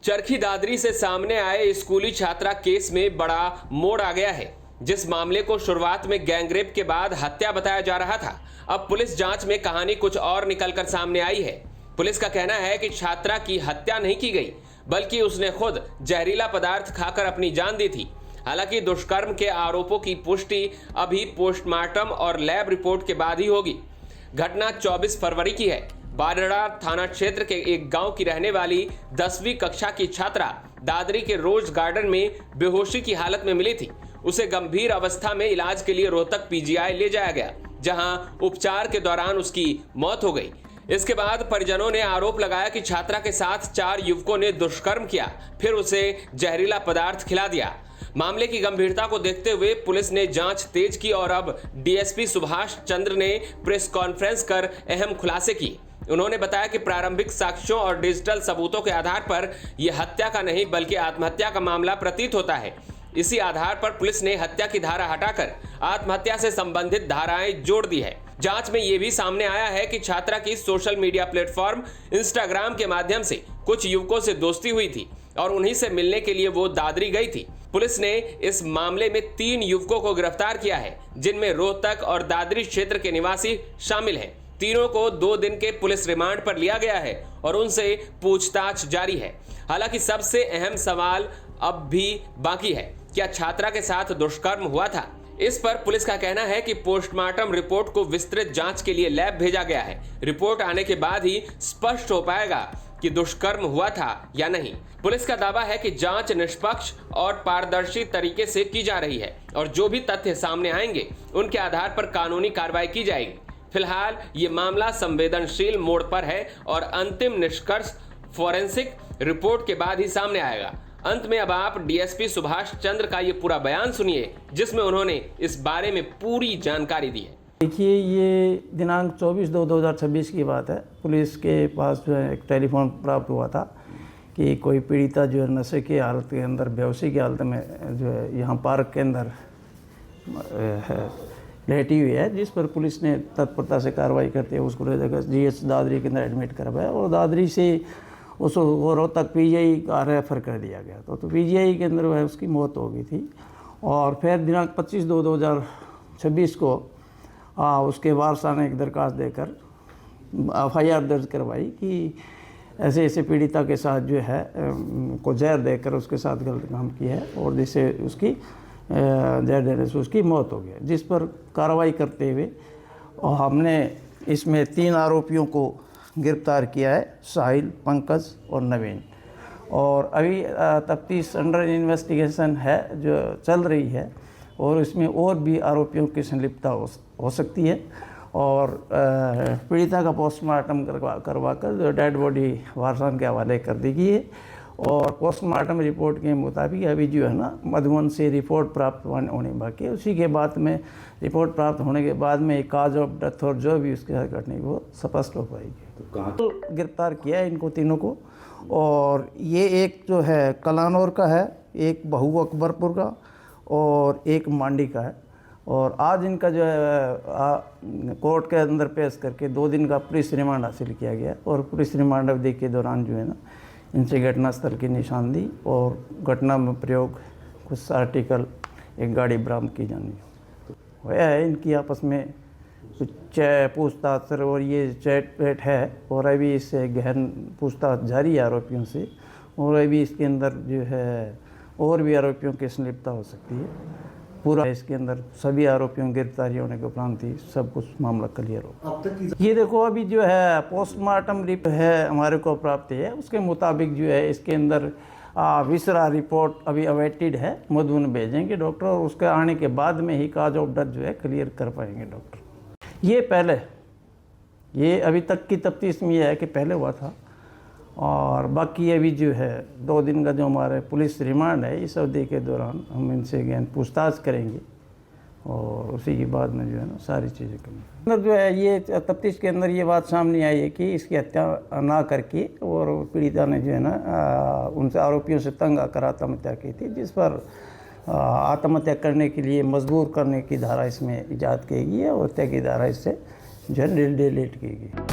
चरखी दादरी से सामने आए स्कूली छात्रा केस में बड़ा मोड़ आ गया है। जिस मामले को शुरुआत में गैंगरेप के बाद हत्या बताया जा रहा था, अब पुलिस जांच में कहानी कुछ और निकलकर सामने आई है। पुलिस का कहना है कि छात्रा की हत्या नहीं की गई, बल्कि उसने खुद जहरीला पदार्थ खाकर अपनी जान दी थी। हालांकि दुष्कर्म के आरोपों की पुष्टि अभी पोस्टमार्टम और लैब रिपोर्ट के बाद ही होगी। घटना 24 फरवरी की है। बारड़ा थाना क्षेत्र के एक गांव की रहने वाली 10वीं कक्षा की छात्रा दादरी के रोज गार्डन में बेहोशी की हालत में मिली थी। उसे गंभीर अवस्था में इलाज के लिए रोहतक पीजीआई ले जाया गया, जहां उपचार के दौरान उसकी मौत हो गई। इसके बाद परिजनों ने आरोप लगाया कि छात्रा के साथ 4 युवकों ने दुष्कर्म किया, फिर उसे जहरीला पदार्थ खिला दिया। मामले की गंभीरता को देखते हुए पुलिस ने जांच तेज की और अब डीएसपी सुभाष चंद्र ने प्रेस कॉन्फ्रेंस कर अहम खुलासे किए। उन्होंने बताया कि प्रारंभिक साक्ष्यों और डिजिटल सबूतों के आधार पर यह हत्या का नहीं बल्कि आत्महत्या का मामला प्रतीत होता है। इसी आधार पर पुलिस ने हत्या की धारा हटाकर आत्महत्या से संबंधित धाराएं जोड़ दी है। जांच में यह भी सामने आया है कि छात्रा की सोशल मीडिया प्लेटफॉर्म इंस्टाग्राम के माध्यम से कुछ युवकों से दोस्ती हुई थी और उन्हीं से मिलने के लिए वो दादरी गई थी। पुलिस ने इस मामले में 3 युवकों को गिरफ्तार किया है, जिनमें रोहतक और दादरी क्षेत्र के निवासी शामिल हैं। तीनों को 2 दिन के पुलिस रिमांड पर लिया गया है और उनसे पूछताछ जारी है। हालांकि सबसे अहम सवाल अब भी बाकी है, क्या छात्रा के साथ दुष्कर्म हुआ था? इस पर पुलिस का कहना है कि पोस्टमार्टम रिपोर्ट को विस्तृत जांच के लिए लैब भेजा गया है। रिपोर्ट आने के बाद ही स्पष्ट हो पाएगा कि दुष्कर्म हुआ था या नहीं। पुलिस का दावा है कि जांच निष्पक्ष और पारदर्शी तरीके से की जा रही है और जो भी तथ्य सामने आएंगे उनके आधार पर कानूनी कार्रवाई की जाएगी। फिलहाल ये मामला संवेदनशील मोड़ पर है और अंतिम निष्कर्ष फोरेंसिक रिपोर्ट के बाद ही सामने आएगा। अंत में अब आप डीएसपी सुभाष चंद्र का ये पूरा बयान सुनिए, जिसमें उन्होंने इस बारे में पूरी जानकारी दी है। देखिए, ये दिनांक 24/2/2026 की बात है। पुलिस के पास जो है एक टेलीफोन प्राप्त हुआ था कि कोई पीड़िता जो है नशे की हालत के अंदर, बेहोशी की हालत में जो है यहाँ पार्क के अंदर लेटी हुई है, जिस पर पुलिस ने तत्परता से कार्रवाई करते हुए उसको जीएच दादरी के अंदर एडमिट करवाया और दादरी से उसको रोहतक पीजीआई का रेफर कर दिया गया। तो पीजीआई के अंदर वह उसकी मौत हो गई थी। और फिर दिनांक 25/2/2026 को उसके वारसा ने एक दरखास्त देकर FIR दर्ज करवाई कि ऐसे ऐसे पीड़िता के साथ जो है को जहर देकर उसके साथ गलत काम किया है और जिससे उसकी जहर देने से उसकी मौत हो गई, जिस पर कार्रवाई करते हुए और हमने इसमें 3 आरोपियों को गिरफ्तार किया है, साहिल, पंकज और नवीन। और अभी तफ्तीश अंडर इन्वेस्टिगेशन है जो चल रही है और इसमें और भी आरोपियों की संलिप्तता हो सकती है। और पीड़िता का पोस्टमार्टम करवा कर डेड बॉडी वारसान के हवाले कर दी गई है और पोस्टमार्टम रिपोर्ट के मुताबिक अभी जो है ना मधुबन से रिपोर्ट प्राप्त होने बाकी है। उसी के बाद में रिपोर्ट प्राप्त होने के बाद में काज ऑफ डेथ और जो भी उसके साथ घटना वो स्पष्ट हो पाएगी। तो गिरफ्तार किया है इनको तीनों को। और ये एक जो है कलानौर का है, एक बहू अकबरपुर का और एक मांडी का है। और आज इनका जो है कोर्ट के अंदर पेश करके 2 दिन का पुलिस रिमांड हासिल किया गया और पुलिस रिमांड अवधि के दौरान जो है ना इनसे घटनास्थल की निशानदी और घटना में प्रयोग कुछ आर्टिकल एक गाड़ी बरामद की जानी हुआ है। इनकी आपस में कुछ पूछताछ और ये चैट वेट है और अभी इससे गहन पूछताछ जारी है आरोपियों से और अभी इसके अंदर जो है और भी आरोपियों की संलिप्तता हो सकती है। पूरा इसके अंदर सभी आरोपियों की गिरफ्तारी होने के उपरांत ही सब कुछ मामला क्लियर हो। ये देखो, अभी जो है पोस्टमार्टम रिपोर्ट है हमारे को प्राप्त है, उसके मुताबिक जो है इसके अंदर विसरा रिपोर्ट अभी अवेटेड है, मधुबन भेजेंगे डॉक्टर और उसके आने के बाद में ही काज ऑफ डेथ जो है क्लियर कर पाएंगे डॉक्टर। ये पहले ये अभी तक की तफ्तीश में यह है कि पहले हुआ था और बाकी अभी जो है 2 दिन का जो हमारे पुलिस रिमांड है, इस अवधि के दौरान हम इनसे गहन पूछताछ करेंगे और उसी के बाद में जो है ना सारी चीज़ें करेंगे। अंदर जो है ये तफ्तीश के अंदर ये बात सामने आई है कि इसकी हत्या ना करके और पीड़िता ने जो है ना उनसे आरोपियों से तंग आकर आत्महत्या की थी, जिस पर आत्महत्या करने के लिए मजबूर करने की धारा इसमें ईजाद की गई है और हत्या की धारा इससे जो है डिलीट की गई।